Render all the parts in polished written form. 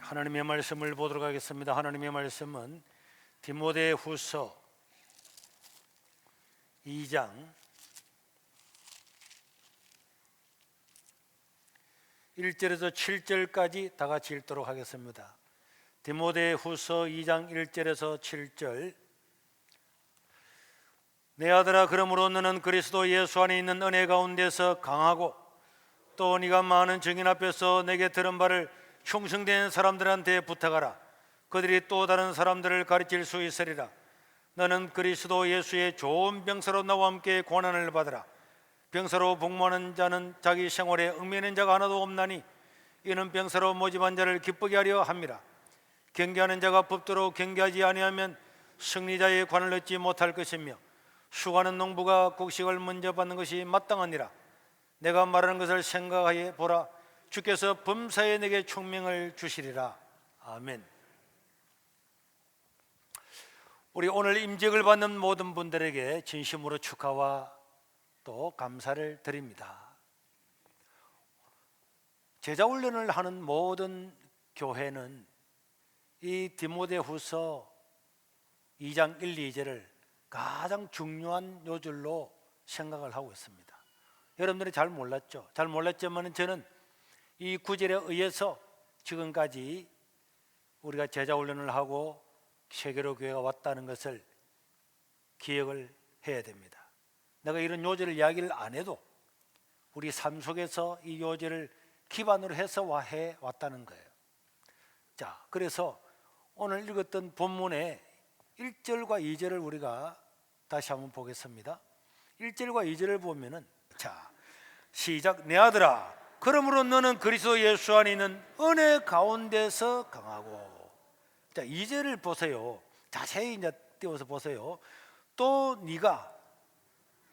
하나님의 말씀을 보도록 하겠습니다. 하나님의 말씀은 디모데후서 2장 1절에서 7절까지 다 같이 읽도록 하겠습니다. 디모데후서 2장 1절에서 7절. 내 아들아, 그러므로 너는 그리스도 예수 안에 있는 은혜 가운데서 강하고 또 네가 많은 증인 앞에서 내게 들은 바를 충성된 사람들한테 부탁하라. 그들이 또 다른 사람들을 가르칠 수 있으리라. 너는 그리스도 예수의 좋은 병사로 나와 함께 고난을 받으라. 병사로 복무하는 자는 자기 생활에 얽매이는 자가 하나도 없나니 이는 병사로 모집한 자를 기쁘게 하려 함이라. 경계하는 자가 법대로 경계하지 아니하면 승리자의 관을 얻지 못할 것이며 수고하는 농부가 곡식을 먼저 받는 것이 마땅하니라. 내가 말하는 것을 생각하여 보라. 주께서 범사에 내게 총명을 주시리라. 아멘. 우리 오늘 임직을 받는 모든 분들에게 진심으로 축하와 또 감사를 드립니다. 제자훈련을 하는 모든 교회는 이 디모데후서 2장 1, 2절을 가장 중요한 요절로 생각을 하고 있습니다. 여러분들이 잘 몰랐죠? 잘 몰랐지만 저는 이 구절에 의해서 지금까지 우리가 제자훈련을 하고 세계로 교회가 왔다는 것을 기억을 해야 됩니다. 내가 이런 요절을 이야기를 안 해도 우리 삶 속에서 이 요절을 기반으로 해서 해 왔다는 거예요. 자, 그래서 오늘 읽었던 본문의 1절과 2절을 우리가 다시 한번 보겠습니다. 1절과 2절을 보면은, 자, 시작. 내 아들아, 그러므로 너는 그리스도 예수 안에 있는 은혜 가운데서 강하고. 자, 2절을 보세요. 자세히 이제 띄워서 보세요. 또 네가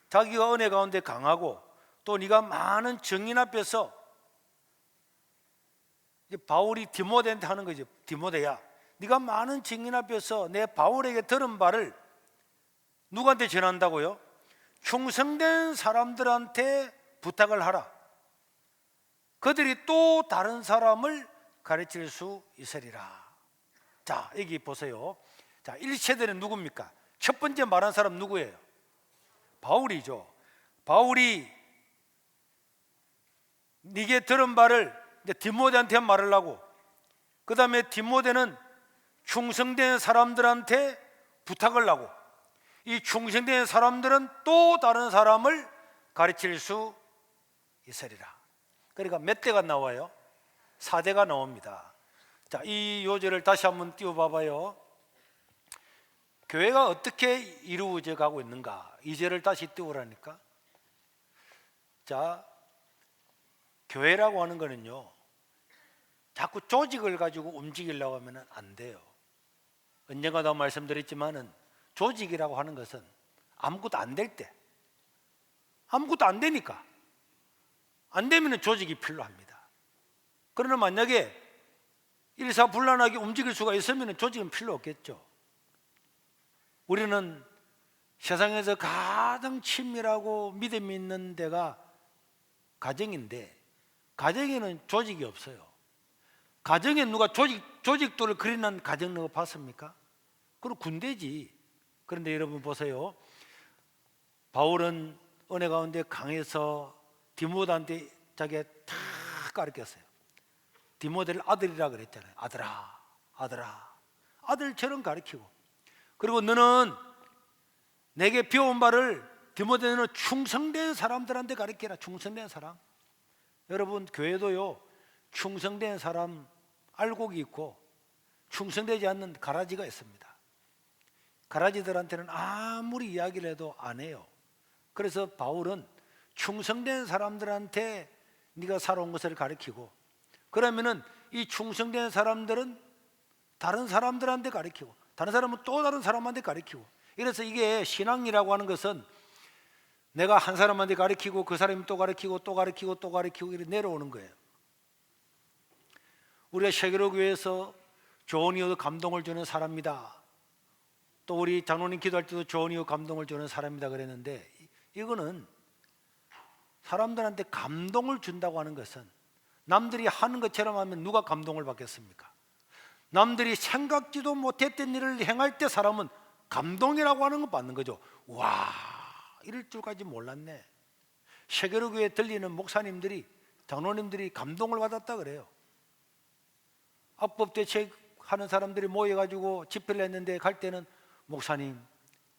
자기가 은혜 가운데 강하고 또 네가 많은 증인 앞에서, 이제 바울이 디모데한테 하는 거죠. 디모데야, 네가 많은 증인 앞에서 내 바울에게 들은 바를 누구한테 전한다고요? 충성된 사람들한테 부탁을 하라. 그들이 또 다른 사람을 가르칠 수 있으리라. 자, 여기 보세요. 자, 1세대는 누굽니까? 첫 번째 말한 사람 누구예요? 바울이죠. 바울이 네게 들은 바를 이제 디모데한테 말을 하고, 그 다음에 디모데는 충성된 사람들한테 부탁을 하고, 이 충성된 사람들은 또 다른 사람을 가르칠 수 있으리라. 그러니까 몇 대가 나와요? 4대가 나옵니다. 자, 이 요절을 다시 한번 띄워봐봐요. 교회가 어떻게 이루어져 가고 있는가? 2절을 다시 띄우라니까. 자, 교회라고 하는 거는요, 자꾸 조직을 가지고 움직이려고 하면 안 돼요. 언젠가도 말씀드렸지만은 조직이라고 하는 것은 아무것도 안 될 때, 아무것도 안 되니까, 안 되면 조직이 필요합니다. 그러나 만약에 일사불란하게 움직일 수가 있으면 조직은 필요 없겠죠. 우리는 세상에서 가장 친밀하고 믿음이 있는 데가 가정인데, 가정에는 조직이 없어요. 가정에 누가 조직도를 그리는 가정 누가 봤습니까? 그럼 군대지. 그런데 여러분 보세요. 바울은 은혜 가운데 강해서 디모데한테 자기가 다 가르쳤어요. 디모데를 아들이라 그랬잖아요. 아들아, 아들아. 아들처럼 가르치고, 그리고 너는 내게 배운 바를 디모데는 충성된 사람들한테 가르쳐라. 충성된 사람. 여러분, 교회도요, 충성된 사람 알곡이 있고 충성되지 않는 가라지가 있습니다. 가라지들한테는 아무리 이야기를 해도 안 해요. 그래서 바울은 충성된 사람들한테 네가 살아온 것을 가르치고, 그러면은 이 충성된 사람들은 다른 사람들한테 가르치고, 다른 사람은 또 다른 사람한테 가르치고. 이래서 이게 신앙이라고 하는 것은 내가 한 사람한테 가르치고 그 사람이 또 가르치고 또 가르치고 또 가르치고 이렇게 내려오는 거예요. 우리가 세계로 교회에서 좋은 이유 감동을 주는 사람이다, 또 우리 장로님 기도할 때도 좋은 이유 감동을 주는 사람이다 그랬는데, 이거는 사람들한테 감동을 준다고 하는 것은 남들이 하는 것처럼 하면 누가 감동을 받겠습니까? 남들이 생각지도 못했던 일을 행할 때 사람은 감동이라고 하는 거 받는 거죠. 와, 이럴 줄까지 몰랐네. 세계로교에 들리는 목사님들이, 장로님들이 감동을 받았다 그래요. 악법대책 하는 사람들이 모여가지고 집회를 했는데 갈 때는 목사님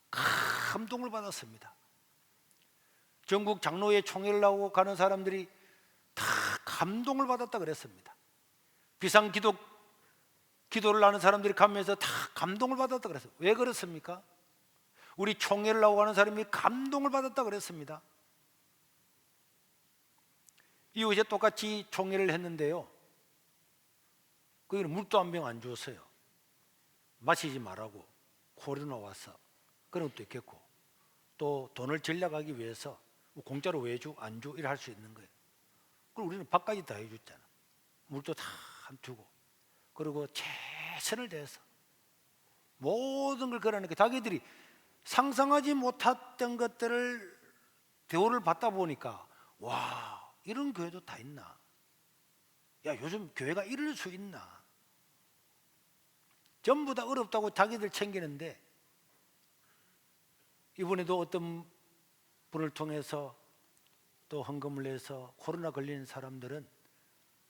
감동을 받았습니다. 전국 장로회 총회를 하고 가는 사람들이 다 감동을 받았다 그랬습니다. 기도를 하는 사람들이 가면서 다 감동을 받았다 그랬어요. 왜 그렇습니까? 우리 총회를 하고 가는 사람이 감동을 받았다 그랬습니다. 이웃에 똑같이 총회를 했는데요, 거기는 물도 한 병 안 주었어요. 마시지 말라고. 코로나 와서 그런 것도 있겠고, 또 돈을 전략하기 위해서 공짜로 왜 주? 안 주? 이래 할 수 있는 거예요. 그리고 우리는 밥까지 다 해줬잖아. 물도 다 안 주고, 그리고 최선을 다해서 모든 걸 걸어내니까 자기들이 상상하지 못했던 것들을 대우를 받다 보니까, 와, 이런 교회도 다 있나? 야, 요즘 교회가 이럴 수 있나? 전부 다 어렵다고 자기들 챙기는데, 이번에도 어떤 분을 통해서 또 헌금을 내서 코로나 걸리는 사람들은,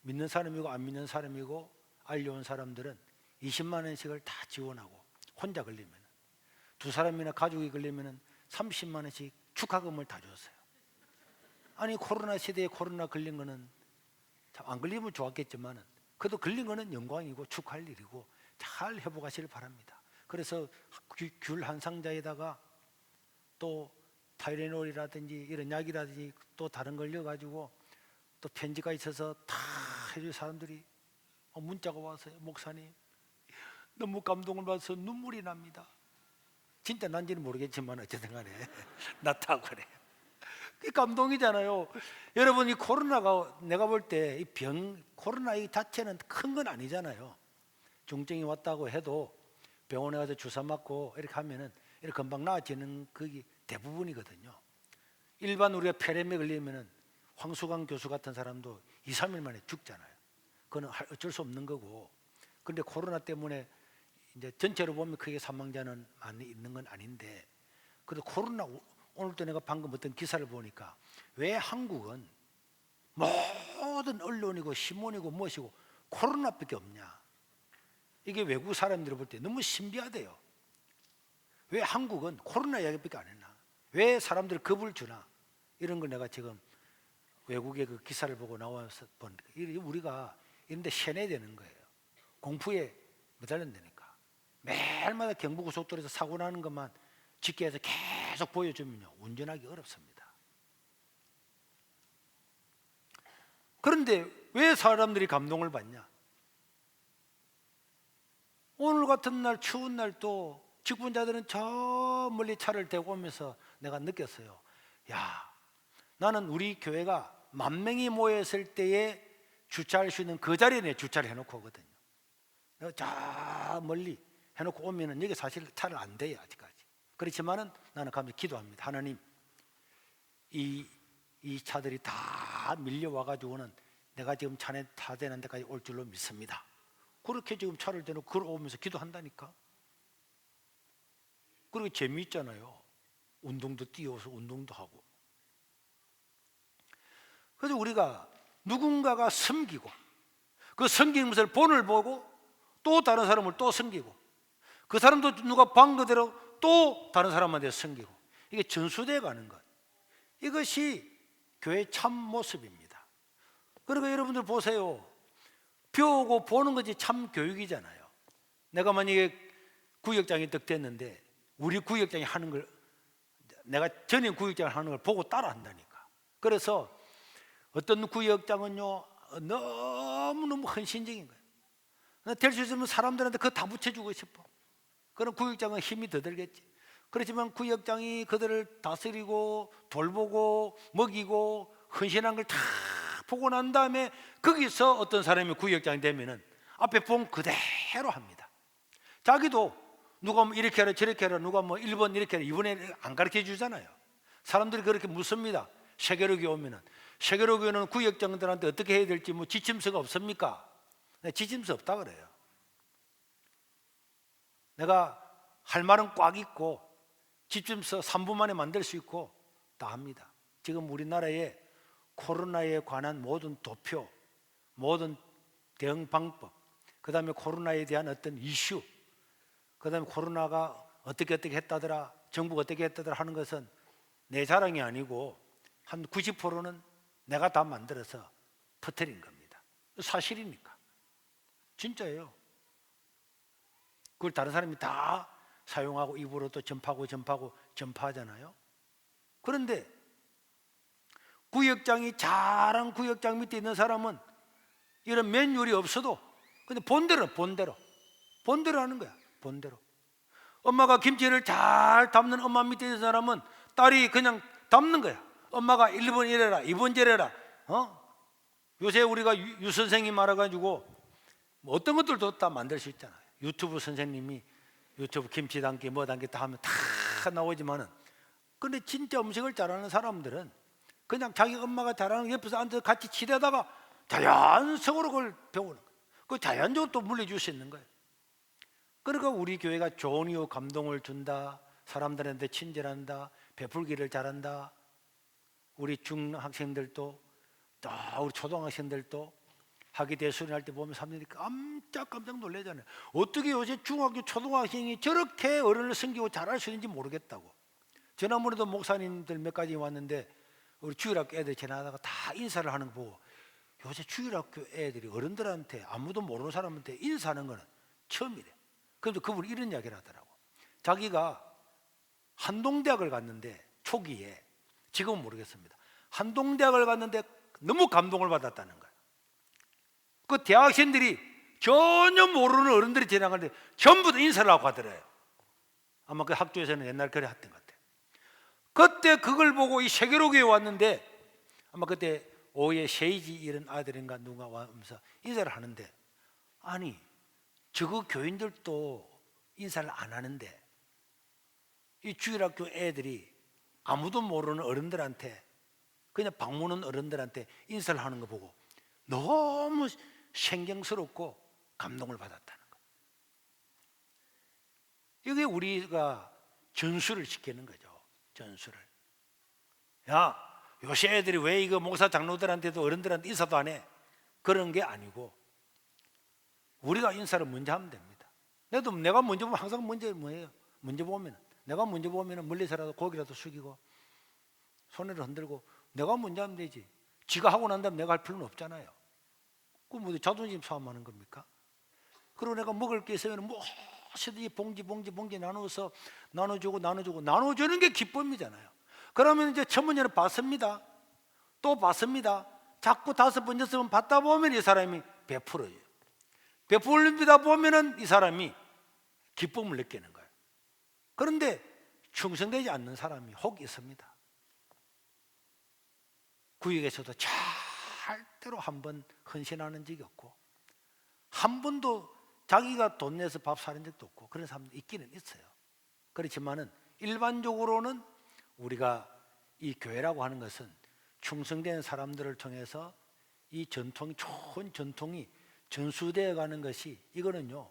믿는 사람이고 안 믿는 사람이고 알려온 사람들은 20만 원씩을 다 지원하고, 혼자 걸리면, 두 사람이나 가족이 걸리면 30만 원씩 축하금을 다 줬어요. 아니, 코로나 시대에 코로나 걸린 거는 참 안 걸리면 좋았겠지만, 그래도 걸린 거는 영광이고 축하할 일이고 잘 회복하시길 바랍니다. 그래서 귤 한 상자에다가 또 타이레놀이라든지 이런 약이라든지 또 다른 걸 넣어가지고 또 편지가 있어서 다 해줄 사람들이 문자가 와서요. 목사님, 너무 감동을 받아서 눈물이 납니다. 진짜 난지는 모르겠지만 어쨌든 간에 났다고 그래요. 그 감동이잖아요. 여러분, 이 코로나가 내가 볼 때 이 코로나 이 자체는 큰 건 아니잖아요. 중증이 왔다고 해도 병원에 가서 주사 맞고 이렇게 하면은 이렇게 금방 나아지는 그게 대부분이거든요. 일반 우리가 폐렴에 걸리면은 황수강 교수 같은 사람도 2, 3일 만에 죽잖아요. 그건 어쩔 수 없는 거고. 그런데 코로나 때문에 이제 전체로 보면 크게 사망자는 많이 있는 건 아닌데, 그래도 코로나, 오늘도 내가 방금 어떤 기사를 보니까 왜 한국은 모든 언론이고 신문이고 무엇이고 코로나밖에 없냐? 이게 외국 사람들이 볼 때 너무 신비하대요. 왜 한국은 코로나 이야기밖에 안 했나? 왜 사람들 겁을 주나? 이런 걸 내가 지금 외국의 그 기사를 보고 나와서 보니까 우리가 이런 데 세뇌되는 거예요. 공포에 매달린다니까. 매일마다 경부고속도로에서 사고 나는 것만 집계해서 계속 보여주면요, 운전하기 어렵습니다. 그런데 왜 사람들이 감동을 받냐? 오늘 같은 날, 추운 날 또 직분자들은 저 멀리 차를 대고 오면서 내가 느꼈어요. 야, 나는 우리 교회가 10,000명이 모였을 때에 주차할 수 있는 그 자리에 내 주차를 해놓고 오거든요. 내가 저 멀리 해놓고 오면은 여기 사실 차를 안 대요, 아직까지. 그렇지만은 나는 가면서 기도합니다. 하나님, 이 차들이 다 밀려와가지고는 내가 지금 차에 타되는 데까지 올 줄로 믿습니다. 그렇게 지금 차를 대놓고 걸어오면서 기도한다니까. 그리고 재미있잖아요. 운동도 뛰어서 운동도 하고. 그래서 우리가 누군가가 섬기고, 그 섬기는 것을 본을 보고 또 다른 사람을 또 섬기고, 그 사람도 누가 방 그대로 또 다른 사람한테 섬기고, 이게 전수돼 가는 것, 이것이 교회의 참 모습입니다. 그러니까 여러분들 보세요. 배우고 보는 것이 참 교육이잖아요. 내가 만약에 구역장이 딱 됐는데 우리 구역장이 하는 걸, 내가 전임 구역장이 하는 걸 보고 따라 한다니까. 그래서 어떤 구역장은요, 너무너무 헌신적인 거예요. 될 수 있으면 사람들한테 그거 다 붙여주고 싶어. 그럼 구역장은 힘이 더 들겠지. 그렇지만 구역장이 그들을 다스리고 돌보고 먹이고 헌신한 걸 다 보고 난 다음에 거기서 어떤 사람이 구역장이 되면은 앞에 본 그대로 합니다. 자기도 누가 뭐 이렇게 하라 저렇게 하라, 누가 뭐 1번 이렇게 하라 2번에 안 가르쳐 주잖아요. 사람들이 그렇게 묻습니다. 세계로교회 오면은. 세계로교회는 구역장들한테 어떻게 해야 될지 뭐 지침서가 없습니까? 네, 지침서 없다 그래요. 내가 할 말은 꽉 있고 집중해서 3분 만에 만들 수 있고 다 합니다. 지금 우리나라에 코로나에 관한 모든 도표, 모든 대응 방법, 그 다음에 코로나에 대한 어떤 이슈, 그 다음에 코로나가 어떻게 했다더라, 정부가 어떻게 했다더라 하는 것은 내 자랑이 아니고 한 90%는 내가 다 만들어서 퍼뜨린 겁니다. 사실이니까. 진짜예요. 그걸 다른 사람이 다 사용하고 입으로 또 전파하잖아요. 그런데 구역장이 잘한 구역장 밑에 있는 사람은 이런 매뉴얼이 없어도 근데 본대로 하는 거야. 본대로. 엄마가 김치를 잘 담는 엄마 밑에 있는 사람은 딸이 그냥 담는 거야. 엄마가 1번 이래라, 2번 저래라. 요새 우리가 유 선생님 알아가지고 뭐 어떤 것들도 다 만들 수 있잖아요. 유튜브 선생님이 유튜브 김치 담기 뭐 담기 다 하면 다 나오지만은, 근데 진짜 음식을 잘하는 사람들은 그냥 자기 엄마가 잘하는 옆에서 앉아서 같이 치대다가 자연적으로 그걸 배우는 거예요. 그 자연적으로 또 물려줄 수 있는 거예요. 그러니까 우리 교회가 좋은 이유 감동을 준다, 사람들한테 친절한다, 베풀기를 잘한다. 우리 중학생들도 또 우리 초등학생들도 학위 대수련 할 때 보면 사람들이 깜짝 놀라잖아요. 어떻게 요새 중학교 초등학생이 저렇게 어른을 섬기고 잘할 수 있는지 모르겠다고. 지난번에도 목사님들 몇 가지 왔는데 우리 주일학교 애들 지나가다가 다 인사를 하는 거 보고, 요새 주일학교 애들이 어른들한테 아무도 모르는 사람한테 인사하는 거는 처음이래. 그런데 그분이 이런 이야기를 하더라고. 자기가 한동대학을 갔는데 초기에, 지금은 모르겠습니다. 한동대학을 갔는데 너무 감동을 받았다는 거예요. 그 대학생들이 전혀 모르는 어른들이 지나가는데 전부 다 인사를 하고 가더래요. 아마 그 학교에서는 옛날 그래 했던 것 같아요. 그때 그걸 보고 이 세계로교에 왔는데, 아마 그때 오후에 세이지 이런 아들인가 누가 와면서 인사를 하는데, 아니 저거 교인들도 인사를 안 하는데 이 주일학교 애들이 아무도 모르는 어른들한테, 그냥 방문한 어른들한테 인사를 하는 거 보고 너무 신경스럽고 감동을 받았다는 거예요. 이게 우리가 전수를 시키는 거죠. 전수를. 야, 요새 애들이 왜 이거 목사 장로들한테도 어른들한테 인사도 안 해? 그런 게 아니고 우리가 인사를 먼저 하면 됩니다. 내가 먼저 보면 항상 먼저 뭐예요? 내가 먼저 보면 멀리서라도 고개라도 숙이고 손을 흔들고 내가 먼저 하면 되지. 지가 하고 난 다음에 내가 할 필요는 없잖아요. 그 뭐 자존심 싸움하는 겁니까? 그리고 내가 먹을 게 있으면 무엇이든지 봉지 나눠서 나눠주는 게 기쁨이잖아요. 그러면 이제 천문회는 받습니다. 또 받습니다. 자꾸 5번 6번 받다 보면 이 사람이 베풀어요. 베풀다 보면은 이 사람이 기쁨을 느끼는 거예요. 그런데 충성되지 않는 사람이 혹 있습니다. 구역에서도 절대로 한 번 헌신하는 적이 없고, 한 번도 자기가 돈 내서 밥 사는 적도 없고, 그런 사람도 있기는 있어요. 그렇지만은 일반적으로는 우리가 이 교회라고 하는 것은 충성된 사람들을 통해서 이 전통이, 좋은 전통이 전수되어 가는 것이, 이거는요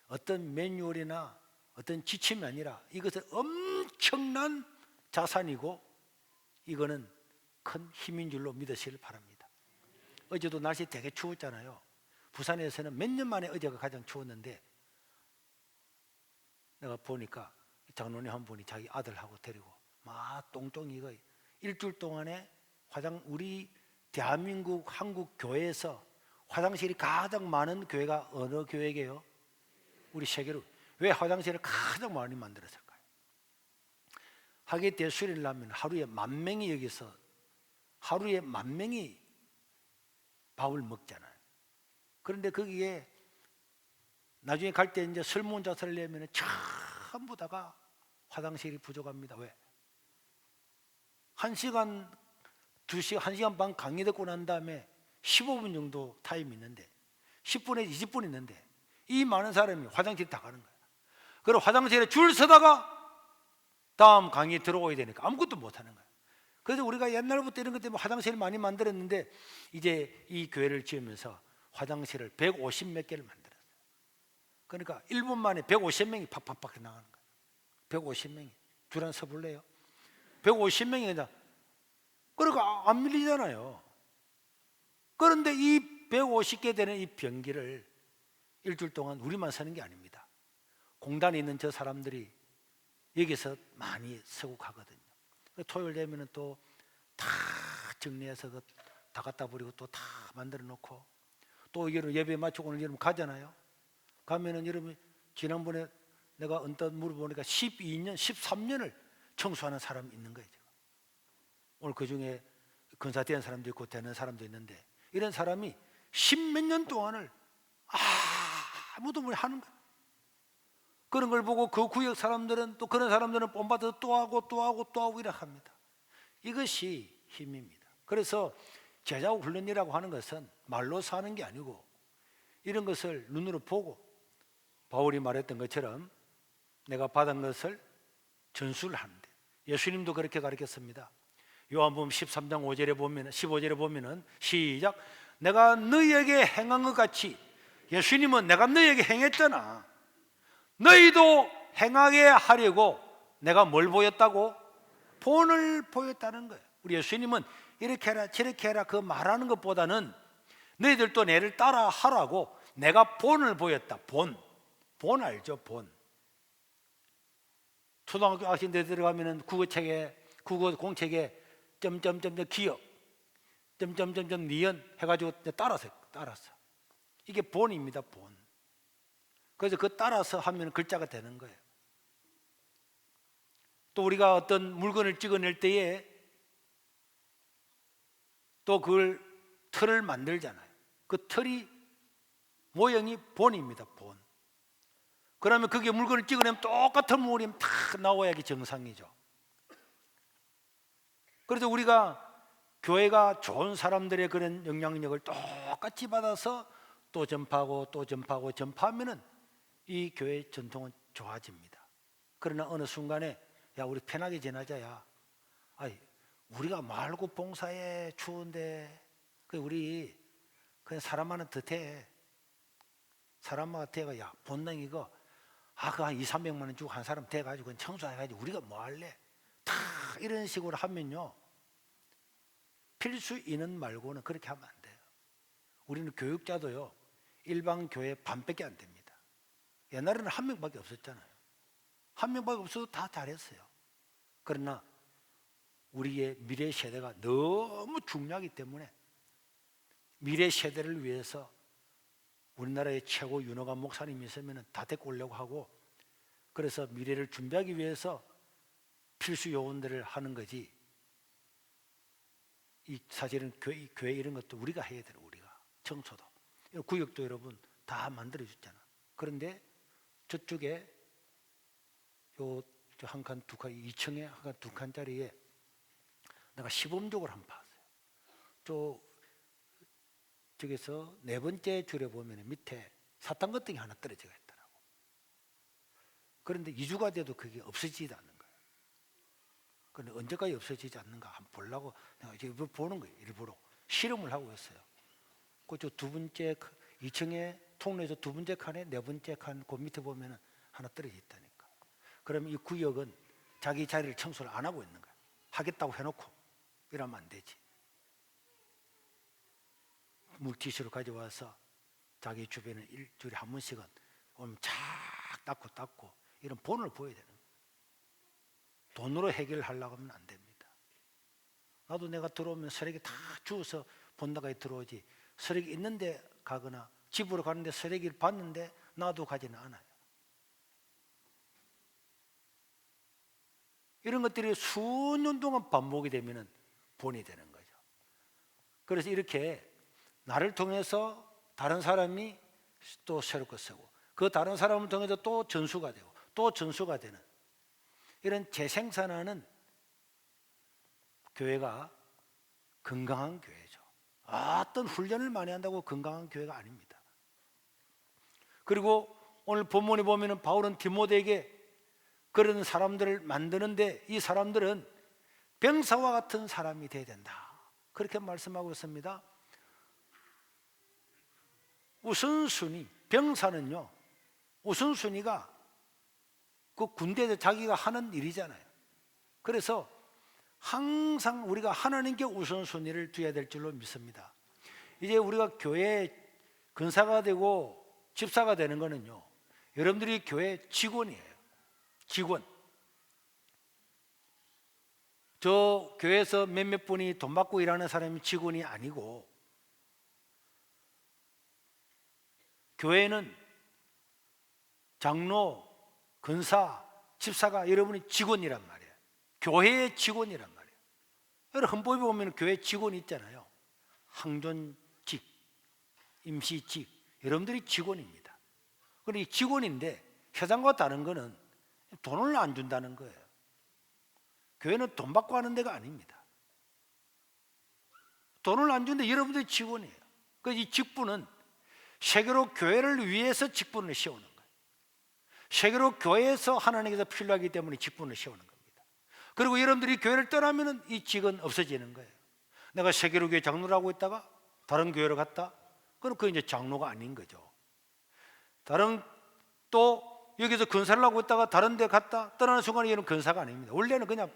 어떤 매뉴얼이나 어떤 지침이 아니라 이것은 엄청난 자산이고 이거는 큰 힘인 줄로 믿으시길 바랍니다. 어제도 날씨 되게 추웠잖아요. 부산에서는 몇 년 만에 어제가 가장 추웠는데, 내가 보니까 장로님 한 분이 자기 아들하고 데리고 막 똥똥이 이거 일주일 동안에 우리 대한민국 한국 교회에서 화장실이 가장 많은 교회가 어느 교회게요? 우리 세계로. 왜 화장실을 가장 많이 만들었을까요? 학예 대수련을 하면 하루에 10,000명이 여기서 하루에 10,000명이 밥을 먹잖아요. 그런데 거기에 나중에 갈 때 이제 설문조사를 내면 전부 다가 화장실이 부족합니다. 왜? 1시간, 2시간, 1시간 반 강의 듣고 난 다음에 15분 정도 타임이 있는데 10분에서 20분 있는데 이 많은 사람이 화장실 다 가는 거예요. 그리고 화장실에 줄 서다가 다음 강의 들어오야 되니까 아무것도 못 하는 거예요. 그래서 우리가 옛날부터 이런 것 때문에 화장실을 많이 만들었는데, 이제 이 교회를 지으면서 화장실을 150몇 개를 만들었어요. 그러니까 1분 만에 150명이 팍팍팍 나가는 거예요. 150명이. 줄 안 서볼래요? 150명이 그러니까 안 밀리잖아요. 그런데 이 150개 되는 이 변기를 일주일 동안 우리만 서는 게 아닙니다. 공단에 있는 저 사람들이 여기서 많이 서고 가거든요. 토요일 되면 또 다 정리해서 다 갖다 버리고 또 다 만들어 놓고, 또 여러분 예배 마치고 오늘 여러분 가잖아요. 가면은 여러분 지난번에 내가 언뜻 물어보니까 12년, 13년을 청소하는 사람이 있는 거예요. 오늘 그 중에 근사된 사람도 있고 되는 사람도 있는데, 이런 사람이 10몇 년 동안을 아무도 못 하는 거예요. 그런 걸 보고 그 구역 사람들은, 또 그런 사람들은 본받아서 또 하고 또 하고 또 하고 이렇게 합니다. 이것이 힘입니다. 그래서 제자 훈련이라고 하는 것은 말로 사는 게 아니고 이런 것을 눈으로 보고, 바울이 말했던 것처럼 내가 받은 것을 전수를 하는데, 예수님도 그렇게 가르쳤습니다. 요한복음 13장 5절에 보면, 15절에 보면은 시작, 내가 너희에게 행한 것 같이, 예수님은 내가 너희에게 행했잖아, 너희도 행하게 하려고 내가 뭘 보였다고? 본을 보였다는 거예요. 우리 예수님은 이렇게 해라 저렇게 해라 그 말하는 것보다는 너희들도 내를 따라 하라고 내가 본을 보였다. 본 알죠? 본. 초등학교 학생 때 들어가면은 국어 공책에 점점점 기억, 점점점 니은 해가지고 따라서. 이게 본입니다. 본. 그래서 그 따라서 하면 글자가 되는 거예요. 또 우리가 어떤 물건을 찍어낼 때에 또 그걸 틀을 만들잖아요. 그 틀이 모형이 본입니다. 본. 그러면 그게 물건을 찍어내면 똑같은 모양이 다 나와야 이게 정상이죠. 그래서 우리가 교회가 좋은 사람들의 그런 영향력을 똑같이 받아서 또 전파하면은 이 교회의 전통은 좋아집니다. 그러나 어느 순간에 야 우리 편하게 지내자야. 아이 우리가 말고 봉사해 추운데 우리 그냥 사람만은 듯해. 사람마다 대가 야 본당 이거 그 한 2, 300만 원 주고 한 사람 돼가지고 그냥 청소해가지고 우리가 뭐 할래? 다 이런 식으로 하면요 필수 인원 말고는 그렇게 하면 안 돼요. 우리는 교육자도요 일반 교회 반밖에 안 됩니다. 옛날에는 한 명밖에 없었잖아요. 한 명밖에 없어도 다 잘했어요. 그러나 우리의 미래 세대가 너무 중요하기 때문에 미래 세대를 위해서 우리나라의 최고 윤호관 목사님이 있으면 다 데리고 오려고 하고, 그래서 미래를 준비하기 위해서 필수 요원들을 하는 거지. 이 사실은 교회 이런 것도 우리가 해야 돼요. 우리가 청소도 구역도 여러분 다 만들어 줬잖아. 그런데 저쪽에 요 한 칸 두 칸 2층에 한 칸 두 칸짜리에 내가 시범적으로 한번 봤어요. 저기서 네 번째 줄에 보면 밑에 사탕 같은 게 하나 떨어져 있더라고. 그런데 2주가 돼도 그게 없어지지 않는 거예요. 그런데 언제까지 없어지지 않는가 한번 보려고 내가 일부러 보는 거예요. 일부러 실험을 하고 있어요. 그 두 번째 2층에 통로에서 두 번째 칸에 네 번째 칸 그 밑에 보면 하나 떨어져 있다니까. 그러면 이 구역은 자기 자리를 청소를 안 하고 있는 거예요. 하겠다고 해놓고 이러면 안 되지. 물티슈를 가져와서 자기 주변에 일주일에 한 번씩은 오면 착 닦고 이런 본을 보여야 되는 거예요. 돈으로 해결하려고 하면 안 됩니다. 나도 내가 들어오면 쓰레기 다 주워서 본다가 들어오지, 쓰레기 있는데 가거나 집으로 가는데 쓰레기를 봤는데 나도 가지는 않아요. 이런 것들이 수년 동안 반복이 되면 본이 되는 거죠. 그래서 이렇게 나를 통해서 다른 사람이 또 새롭게 쓰고, 그 다른 사람을 통해서 또 전수가 되고 또 전수가 되는 이런 재생산하는 교회가 건강한 교회죠. 어떤 훈련을 많이 한다고 건강한 교회가 아닙니다. 그리고 오늘 본문에 보면 바울은 디모데에게 그런 사람들을 만드는데, 이 사람들은 병사와 같은 사람이 되어야 된다 그렇게 말씀하고 있습니다. 우선순위, 병사는요 우선순위가 그 군대에서 자기가 하는 일이잖아요. 그래서 항상 우리가 하나님께 우선순위를 둬야 될 줄로 믿습니다. 이제 우리가 교회 근사가 되고 집사가 되는 거는요, 여러분들이 교회 직원이에요. 직원. 저 교회에서 몇몇 분이 돈 받고 일하는 사람이 직원이 아니고, 교회는 장로, 근사, 집사가 여러분이 직원이란 말이에요. 교회의 직원이란 말이에요. 여러분 헌법에 보면 교회 직원이 있잖아요. 항존직, 임시직, 여러분들이 직원입니다. 그런데 이 직원인데 회장과 다른 거는 돈을 안 준다는 거예요. 교회는 돈 받고 하는 데가 아닙니다. 돈을 안 주는데 여러분들이 직원이에요. 그래서 이 직분은 세계로 교회를 위해서 직분을 세우는 거예요. 세계로 교회에서 하나님께서 필요하기 때문에 직분을 세우는 겁니다. 그리고 여러분들이 교회를 떠나면 이 직은 없어지는 거예요. 내가 세계로 교회 장로를 하고 있다가 다른 교회로 갔다? 그럼 그건 이제 장로가 아닌 거죠. 다른 또 여기서 근사를 하고 있다가 다른 데 갔다 떠나는 순간에 얘는 근사가 아닙니다. 원래는 그냥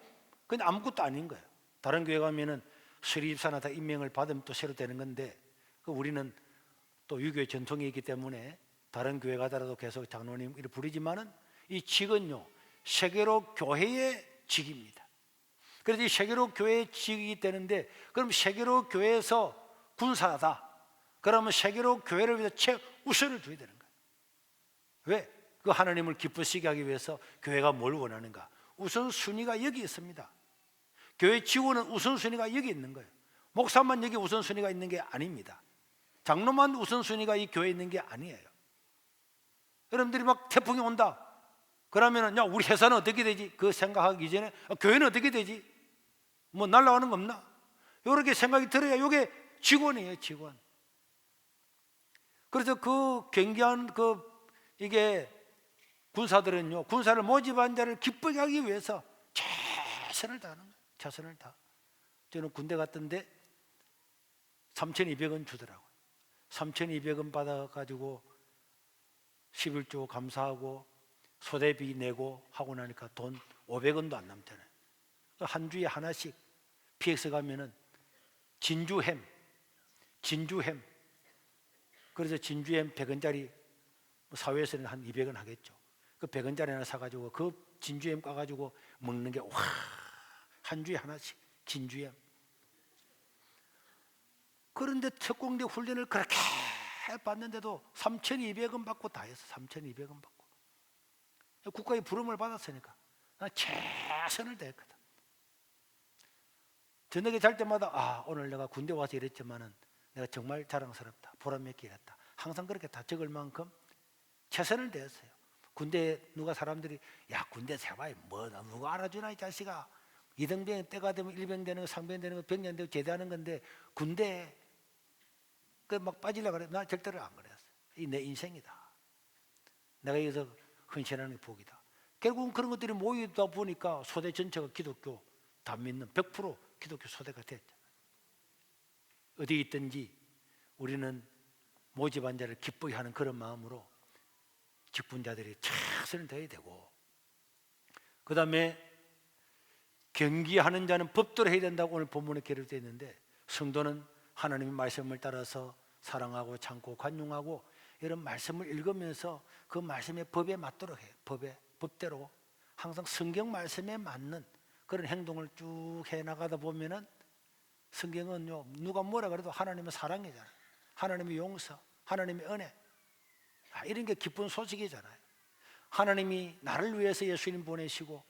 아무것도 아닌 거예요. 다른 교회 가면은 수리집사나 다 임명을 받으면 또 새로 되는 건데, 우리는 또 유교의 전통이 있기 때문에 다른 교회 가더라도 계속 장로님 이렇게 부르지만은 이 직은요, 세계로 교회의 직입니다. 그래서 이 세계로 교회의 직이 되는데, 그럼 세계로 교회에서 군사다, 그러면 세계로 교회를 위해서 최우선을 둬야 되는 거예요. 왜? 그 하나님을 기쁘시게 하기 위해서 교회가 뭘 원하는가? 우선순위가 여기 있습니다. 교회 직원은 우선순위가 여기 있는 거예요. 목사만 여기 우선순위가 있는 게 아닙니다. 장로만 우선순위가 이 교회에 있는 게 아니에요. 여러분들이 막 태풍이 온다 그러면은, 야, 우리 회사는 어떻게 되지? 그 생각하기 전에 교회는 어떻게 되지? 뭐 날아가는 거 없나? 이렇게 생각이 들어야 이게 직원이에요, 직원. 그래서 그 경계한 이게 군사들은요, 군사를 모집한 자를 기쁘게 하기 위해서 최선을 다하는 거예요. 최선을 다. 저는 군대 갔던데 3,200원 주더라고요. 3,200원 받아가지고 11조 감사하고 소대비 내고 하고 나니까 돈 500원도 안 남잖아요. 한 주에 하나씩 PX 가면은 진주햄, 그래서 진주햄 100원짜리, 사회에서는 한 200원 하겠죠. 그 100원짜리 하나 사가지고 그 진주햄 까가지고 먹는 게, 와, 한 주에 하나씩 진주햄. 그런데 특공대 훈련을 그렇게 받는데도 3,200원 받고 다 했어. 3,200원 받고. 국가의 부름을 받았으니까 난 최선을 다했거든. 저녁에 잘 때마다 오늘 내가 군대 와서 이랬지만은 내가 정말 자랑스럽다, 보람있게 일했다, 항상 그렇게 다 적을 만큼 최선을 다했어요. 군대 누가 사람들이, 야, 군대 세봐야 뭐 누가 알아주나 이 자식아, 이등병 때가 되면 일병 되는 거, 상병 되는 거, 병장 되고 제대하는 건데 군대 막 빠지려고 그래. 나 절대로 안 그랬어요. 이 내 인생이다. 내가 여기서 헌신하는 게 복이다. 결국은 그런 것들이 모이다 보니까 소대 전체가 기독교 다 믿는 100% 기독교 소대가 됐잖아요. 어디 있든지 우리는 모집한 자를 기쁘게 하는 그런 마음으로 직분자들이 최선을 다해야 되고, 그 다음에 경기하는 자는 법대로 해야 된다고 오늘 본문에 기록되어 있는데, 성도는 하나님의 말씀을 따라서 사랑하고 참고 관용하고 이런 말씀을 읽으면서 그 말씀의 법에 맞도록 해요. 법대로 항상 성경 말씀에 맞는 그런 행동을 쭉 해나가다 보면은, 성경은요, 누가 뭐라 그래도 하나님의 사랑이잖아요. 하나님의 용서, 하나님의 은혜, 이런 게 기쁜 소식이잖아요. 하나님이 나를 위해서 예수님 보내시고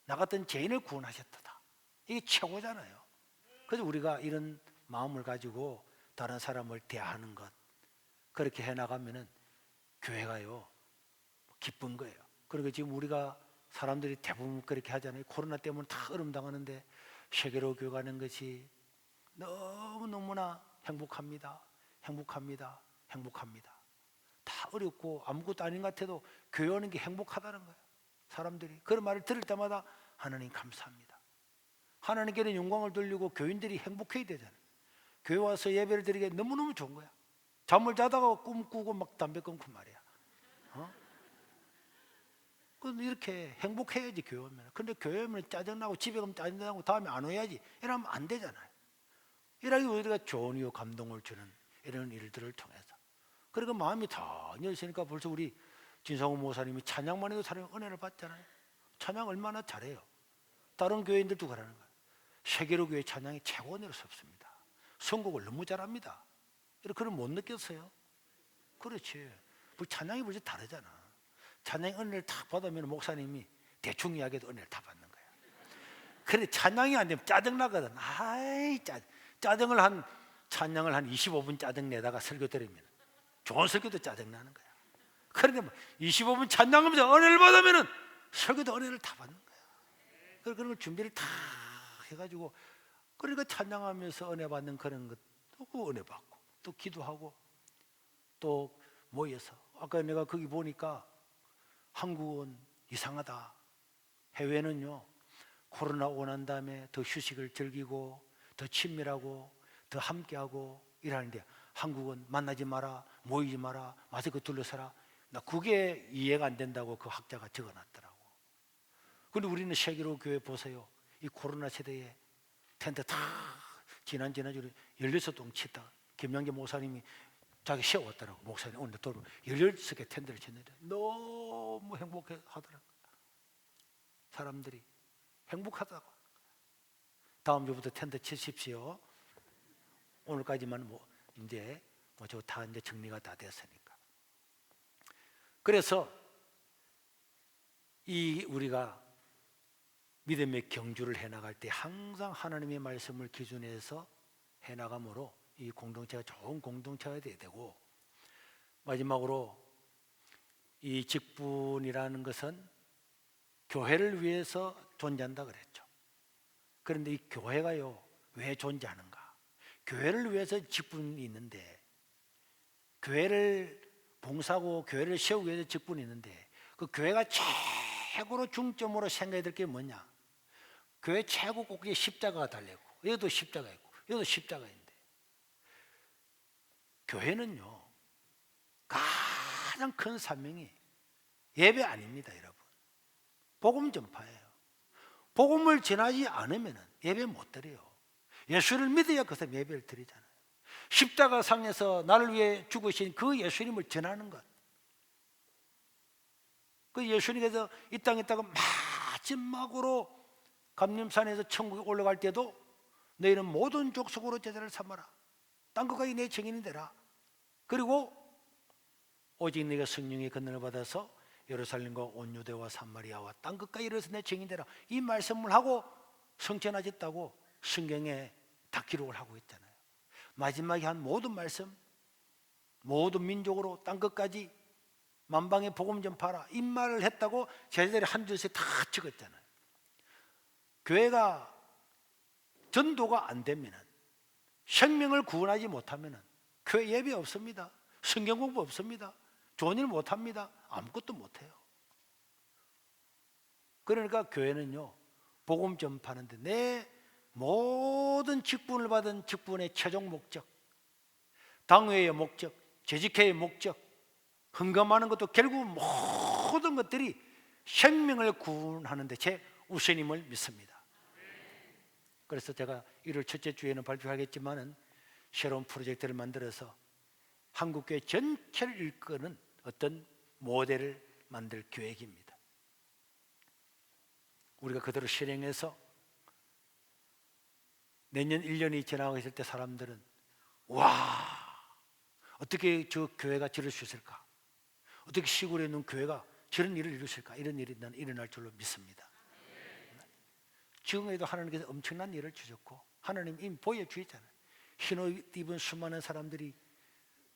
나 같은 죄인을 구원하셨다. 이게 최고잖아요. 그래서 우리가 이런 마음을 가지고 다른 사람을 대하는 것, 그렇게 해나가면은 교회가요 기쁜 거예요. 그리고 지금 우리가 사람들이 대부분 그렇게 하잖아요. 코로나 때문에 다 어려움당하는데 세계로 교회 가는 것이 너무너무나 행복합니다. 다 어렵고 아무것도 아닌 것 같아도 교회 오는 게 행복하다는 거예요. 사람들이 그런 말을 들을 때마다 하나님 감사합니다. 하나님께는 영광을 돌리고 교인들이 행복해야 되잖아요. 교회 와서 예배를 드리기에 너무너무 좋은 거야. 잠을 자다가 꿈 꾸고 막 담배 끊고 말이야. 그건 이렇게 행복해야지 교회 오면. 근데 교회 오면 짜증나고 집에 가면 짜증나고 다음에 안 오야지. 이러면 안 되잖아요. 이러기 우리가 좋은 이유 감동을 주는 이런 일들을 통해서. 그리고 마음이 더 열리니까 벌써 우리 진성호 목사님이 찬양만 해도 사람이 은혜를 받잖아요. 찬양 얼마나 잘해요. 다른 교회인들도 그러는 거예요. 세계로 교회 찬양이 최고 은혜롭습니다. 선곡을 너무 잘합니다. 그런 못 느꼈어요? 그렇지. 찬양이 벌써 다르잖아. 찬양의 은혜를 탁 받으면 목사님이 대충 이야기해도 은혜를 다 받는 거야. 그런데 찬양이 안 되면 짜증나거든. 아이, 찬양을 한 25분 짜증내다가 설교 들으면 좋은 설교도 짜증나는 거야. 그러니까 25분 찬양하면서 은혜를 받으면 설교도 은혜를 다 받는 거야. 그런 걸 준비를 다 해가지고, 그러니까 찬양하면서 은혜 받는 그런 것도 은혜 받고, 또 기도하고, 또 모여서. 아까 내가 거기 보니까 한국은 이상하다. 해외는요, 코로나 오고 난 다음에 더 휴식을 즐기고 더 친밀하고 더 함께하고 이러는데, 한국은 만나지 마라, 모이지 마라, 마스크 둘러서라. 나 그게 이해가 안 된다고 그 학자가 적어놨더라고. 근데 우리는 세계로 교회 보세요. 이 코로나 세대에 텐트 다 지난주에 16동 치다 김영재 목사님이 자기 쉬어왔더라고. 목사님 오늘 또 16개 텐트를 쳤는데 너무 행복해 하더라고. 사람들이 행복하다고. 다음 주부터 텐트 치십시오. 오늘까지만 이제 저 다 이제 정리가 다 됐으니까. 그래서 우리가 믿음의 경주를 해나갈 때 항상 하나님의 말씀을 기준해서 해나감으로 이 공동체가 좋은 공동체가 돼야 되고, 마지막으로 이 직분이라는 것은 교회를 위해서 존재한다 그랬죠. 그런데 이 교회가요, 왜 존재하는가? 교회를 위해서 직분이 있는데, 교회를 봉사하고 교회를 세우기 위해서 직분이 있는데, 그 교회가 최고로 중점으로 생각해야 될 게 뭐냐? 교회 최고 꼭지에 십자가가 달려있고, 여기도 십자가 있고, 여기도 십자가 있는데, 교회는요 가장 큰 사명이 예배 아닙니다, 여러분. 복음 전파예요. 복음을 전하지 않으면 예배 못 드려요. 예수를 믿어야 그 사람 예배를 드리잖아요. 십자가상에서 나를 위해 죽으신 그 예수님을 전하는 것. 그 예수님께서 이 땅에 있다가 마지막으로 감림산에서 천국에 올라갈 때도 너희는 모든 족속으로 제자를 삼아라. 땅 끝까지 내 증인이 되라. 그리고 오직 네가 성령의 권능을 받아서 예루살렘과 온 유대와 사마리아와 땅 끝까지 이르러서 내 증인이 되라. 이 말씀을 하고 성천하셨다고 성경에 다 기록을 하고 있잖아요. 마지막에 한 모든 말씀, 모든 민족으로 땅 끝까지 만방의 복음 전파하라, 이 말을 했다고 제자들이 한 줄씩 다 적었잖아요. 교회가 전도가 안 되면, 생명을 구원하지 못하면 교회 예배 없습니다. 성경 공부 없습니다. 좋은 일 못합니다. 아무것도 못해요. 그러니까 교회는요, 복음 전파하는데 내 모든 직분을 받은 직분의 최종 목적, 당회의 목적, 재직회의 목적, 헌금하는 것도 결국 모든 것들이 생명을 구원하는 데 제 우선임을 믿습니다. 그래서 제가 1월 첫째 주에는 발표하겠지만은 새로운 프로젝트를 만들어서 한국교회 전체를 일끄는 어떤 모델을 만들 계획입니다. 우리가 그대로 실행해서 내년 1년이 지나고 있을 때 사람들은 와, 어떻게 저 교회가 저럴 수 있을까? 어떻게 시골에 있는 교회가 저런 일을 이룰 수 있을까? 이런 일이 나는 일어날 줄로 믿습니다. 지금에도 하나님께서 엄청난 일을 주셨고 하나님 이미 보여주셨잖아요. 흰옷 입은 수많은 사람들이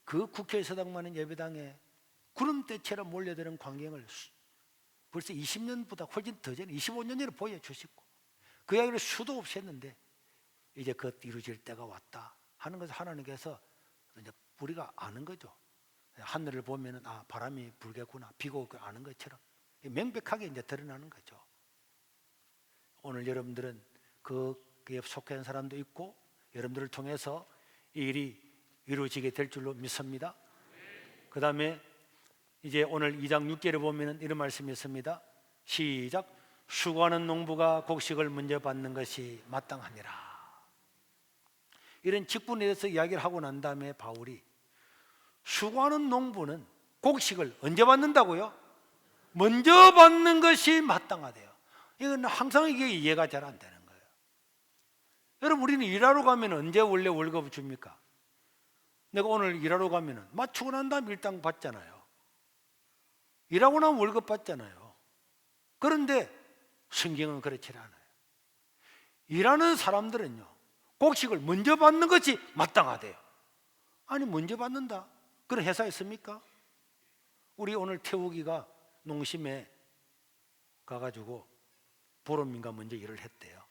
그 국회에 서당많은 예배당에 구름대처럼 몰려드는 광경을 벌써 20년보다 훨씬 더 전에 25년 전에 보여주셨고, 그 이야기를 수도 없이 했는데 이제 그것 이루어질 때가 왔다 하는 것을 하나님께서 이제 우리가 아는 거죠. 하늘을 보면은 아, 바람이 불겠구나, 비가 오고 아는 것처럼 명백하게 이제 드러나는 거죠. 오늘 여러분들은 그에 속한 사람도 있고 여러분들을 통해서 이 일이 이루어지게 될 줄로 믿습니다. 그 다음에 이제 오늘 2장 6절에 보면 이런 말씀이 있습니다. 시작. 수고하는 농부가 곡식을 먼저 받는 것이 마땅하니라. 이런 직분에 대해서 이야기를 하고 난 다음에 바울이 수고하는 농부는 곡식을 언제 받는다고요? 먼저 받는 것이 마땅하대요. 이건 항상 이게 이해가 잘 안 되는 거예요. 여러분, 우리는 일하러 가면 언제 원래 월급을 줍니까? 내가 오늘 일하러 가면 맞추고 난 다음에 일당 받잖아요. 일하고 나면 월급 받잖아요. 그런데 성경은 그렇지 않아요. 일하는 사람들은요, 곡식을 먼저 받는 것이 마땅하대요. 아니, 먼저 받는다 그런 회사 있습니까? 우리 오늘 태우기가 농심에 가가지고 보름인가 먼저 일을 했대요.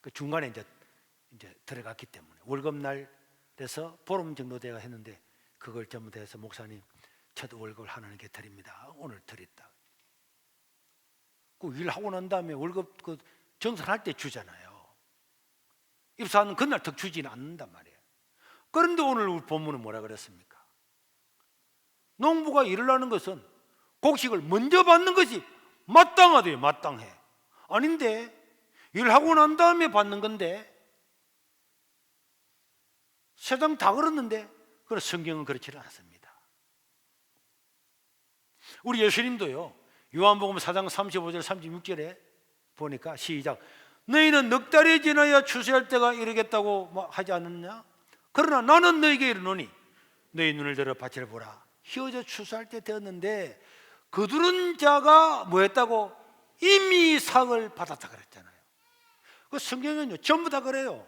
그 중간에 이제 들어갔기 때문에 월급날에서 보름 정도 돼가 했는데 그걸 전부 다 해서 목사님 첫 월급을 하나님께 드립니다. 오늘 드렸다. 그 일하고 난 다음에 월급 그 정산할 때 주잖아요. 입사하는 그날 더 주지는 않는단 말이에요. 그런데 오늘 우리 본문은 뭐라 그랬습니까? 농부가 일을 하는 것은 곡식을 먼저 받는 것이 마땅하대요. 마땅해. 아닌데 일하고 난 다음에 받는 건데, 세상 다 그렇는데 그런 성경은 그렇지 않습니다. 우리 예수님도요, 요한복음 4장 35절 36절에 보니까 시작. 너희는 넉 달이 지나야 추수할 때가 이르겠다고 하지 않았냐? 그러나 나는 너희에게 이르노니 너희 눈을 들어 밭을 보라. 휘어져 추수할 때 되었는데 거두는 자가 뭐했다고? 이미 삭을 받았다 그랬잖아요. 그 성경은요 전부 다 그래요.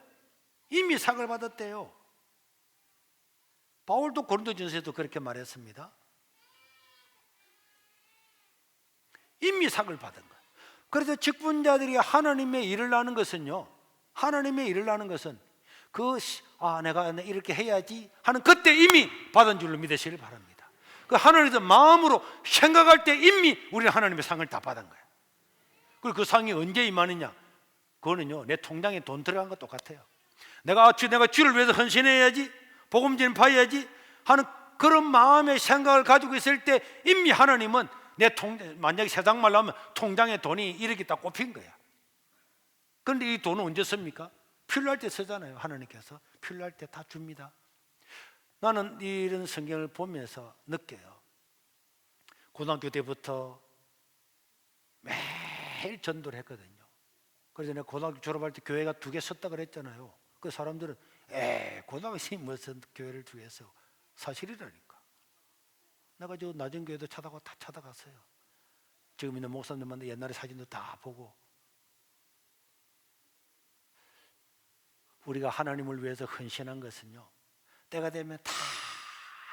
이미 삭을 받았대요. 바울도 고린도전서에도 그렇게 말했습니다. 이미 삭을 받은 거예요. 그래서 직분자들이 하나님의 일을 하는 것은요, 하나님의 일을 하는 것은 내가 이렇게 해야지 하는 그때 이미 받은 줄로 믿으시길 바랍니다. 그 하나님의 마음으로 생각할 때 이미 우리는 하나님의 상을 다 받은 거예요. 그리고 그 상이 언제 임하느냐? 그거는요, 내 통장에 돈 들어간 거 똑같아요. 내가 주를 위해서 헌신해야지, 복음 전파해야지 하는 그런 마음의 생각을 가지고 있을 때 이미 하나님은 만약에 세상 말로 하면 통장에 돈이 이렇게 딱 꼽힌 거야. 그런데 이 돈은 언제 씁니까? 필요할 때 쓰잖아요. 하나님께서 필요할 때 다 줍니다. 나는 이런 성경을 보면서 느껴요. 고등학교 때부터 매일 전도를 했거든요. 그래서 내가 고등학교 졸업할 때 교회가 2개 섰다 그랬잖아요. 그 사람들은 고등학생이 무슨 교회를 2개 서? 사실이라니까. 내가 저 낮은 교회도 다 찾아갔어요. 지금 있는 목사님만 옛날에 사진도 다 보고. 우리가 하나님을 위해서 헌신한 것은요, 때가 되면 다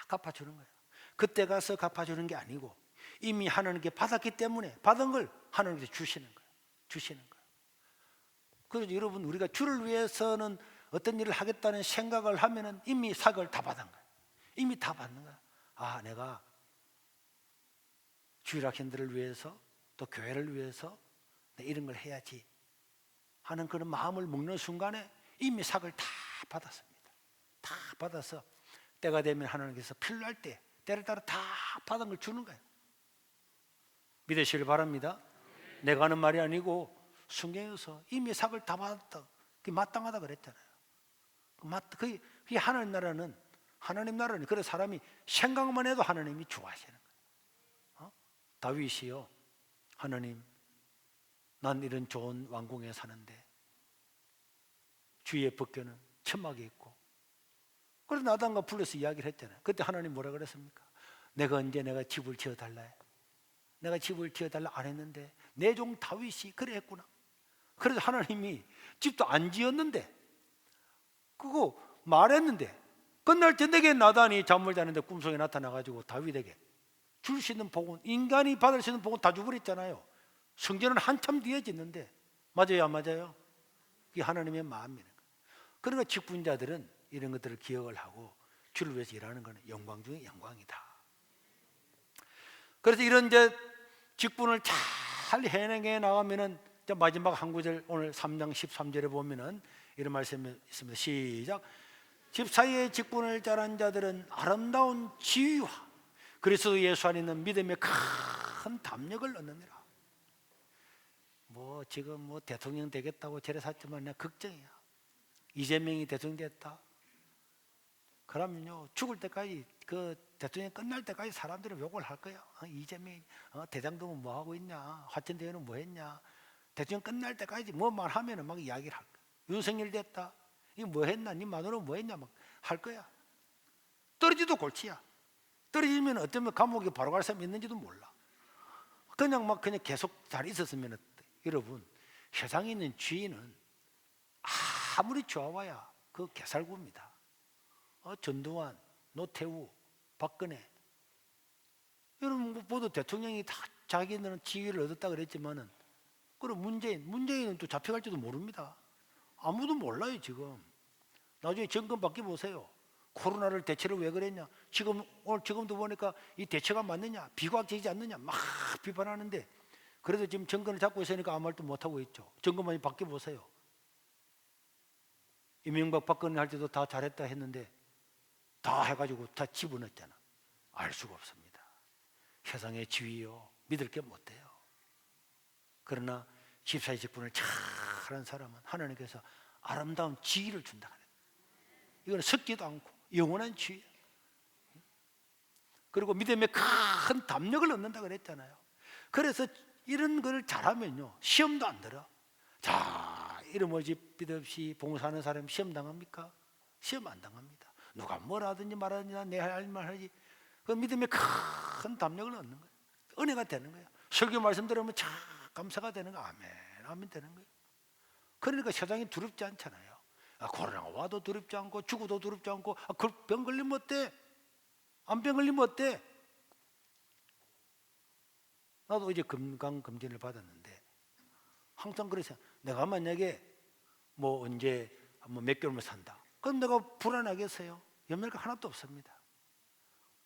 갚아주는 거예요. 그때 가서 갚아주는 게 아니고 이미 하나님께 받았기 때문에 받은 걸 하나님께 주시는 거예요. 그래서 여러분, 우리가 주를 위해서는 어떤 일을 하겠다는 생각을 하면은 이미 삭을 다 받은 거예요. 이미 다 받는 거예요. 내가 주일학생들을 위해서 또 교회를 위해서 이런 걸 해야지 하는 그런 마음을 먹는 순간에 이미 삭을 다 받았습니다. 다 받아서 때가 되면 하나님께서 필요할 때 때를 따라 다 받은 걸 주는 거예요. 믿으시길 바랍니다. 내가 하는 말이 아니고 성경에서 이미 삭을 다 받았다. 그게 마땅하다 그랬잖아요. 그게 하나님 나라는 그래 사람이 생각만 해도 하나님이 좋아하시는 거예요. 다윗이요, 하나님, 난 이런 좋은 왕궁에 사는데 주위의 벗겨는 천막에 있고. 그래서 나단과 불러서 이야기를 했잖아요. 그때 하나님 뭐라 그랬습니까? 내가 언제 내가 집을 지어달라 해? 내가 집을 지어달라 안 했는데 내 종 다윗이 그래 했구나. 그래서 하나님이 집도 안 지었는데 그거 말했는데 끝날 때 내게 나단이 잠을 자는데 꿈속에 나타나가지고 다윗에게 줄 수 있는 복은, 인간이 받을 수 있는 복은 다 주버렸잖아요. 성전은 한참 뒤에 짓는데 맞아요 안 맞아요? 이게 하나님의 마음이에요. 그러니까 직분자들은 이런 것들을 기억을 하고 주를 위해서 일하는 것은 영광 중에 영광이다. 그래서 이런 이제 직분을 잘 해내게 나가면은 마지막 한 구절, 오늘 3장 13절에 보면은 이런 말씀이 있습니다. 시작. 집 사이에 직분을 잘한 자들은 아름다운 지위와 그리스도 예수 안에 있는 믿음의 큰 담력을 얻느니라. 뭐 지금 뭐 대통령 되겠다고 저래 샀지만 내가 걱정이야. 이재명이 대통령 됐다. 그러면요 죽을 때까지 그 대통령 끝날 때까지 사람들이 욕을 할 거야. 이재명이 대장동은 뭐 하고 있냐, 화천대유는 뭐 했냐. 대통령 끝날 때까지 뭐만 하면은 막 이야기를 할 거야. 윤석열 됐다. 이거 뭐 했나? 네 마누라 뭐 했냐? 막 할 거야. 떨어지도 골치야. 떨어지면 어쩌면 감옥에 바로 갈 사람이 있는지도 몰라. 그냥 계속 잘 있었으면 어때? 여러분, 세상에 있는 쥐는 아무리 좋아봐야 그 개살구입니다. 전두환, 노태우, 박근혜. 여러분 모두 대통령이 다 자기들은 지위를 얻었다 그랬지만은, 그럼 문재인은 또 잡혀갈지도 모릅니다. 아무도 몰라요 지금. 나중에 정권 바뀌어 보세요. 코로나를 대체를 왜 그랬냐? 지금도 보니까 이 대처가 맞느냐? 비과학적이지 않느냐? 막 비판하는데, 그래도 지금 정권을 잡고 있으니까 아무 말도 못 하고 있죠. 정권만 바뀌어 보세요. 이명박 박근혜 할 때도 다 잘했다 했는데 다 해가지고 다 집어넣었잖아. 알 수가 없습니다. 세상의 지위요 믿을 게 못 돼요. 그러나 집사직분을 잘하는 사람은 하나님께서 아름다운 지위를 준다 그래요. 이건 섞지도 않고 영원한 지위. 그리고 믿음의 큰 담력을 얻는다 그랬잖아요. 그래서 이런 걸 잘하면요 시험도 안 들어. 자, 이름 어집 빛 없이 봉사하는 사람 시험 당합니까? 시험 안 당합니다. 누가 뭘 하든지 말하든지 내 할 말 하지. 그 믿음의 큰 담력을 얻는 거예요. 은혜가 되는 거예요. 설교 말씀 들으면 참 감사가 되는 거예요. 아멘, 아멘 되는 거예요. 그러니까 세상이 두렵지 않잖아요. 코로나가 와도 두렵지 않고 죽어도 두렵지 않고, 병 걸리면 어때? 안 병 걸리면 어때? 나도 이제 건강검진을 받았는데 항상 그래서 내가 만약에 뭐 언제 몇 개월만 산다, 그럼 내가 불안하겠어요? 염려가 하나도 없습니다.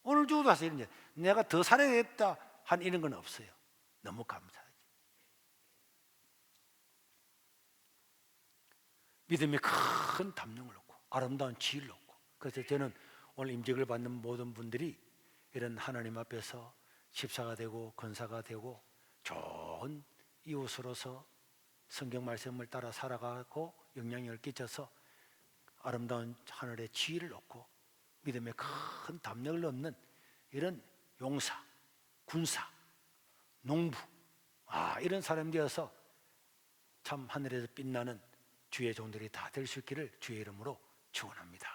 오늘 죽어도 와서 이런 내가 더 살아야겠다 한 이런 건 없어요. 너무 감사하지. 믿음의 큰 담력을 얻고 아름다운 지혜를 얻고, 그래서 저는 오늘 임직을 받는 모든 분들이 이런 하나님 앞에서 집사가 되고 권사가 되고 좋은 이웃으로서 성경 말씀을 따라 살아가고 영향력을 끼쳐서 아름다운 하늘의 지혜를 얻고 믿음의 큰 담력을 얻는 이런 용사, 군사, 농부, 이런 사람 되어서 참 하늘에서 빛나는 주의 종들이 다 될 수 있기를 주의 이름으로 축원합니다.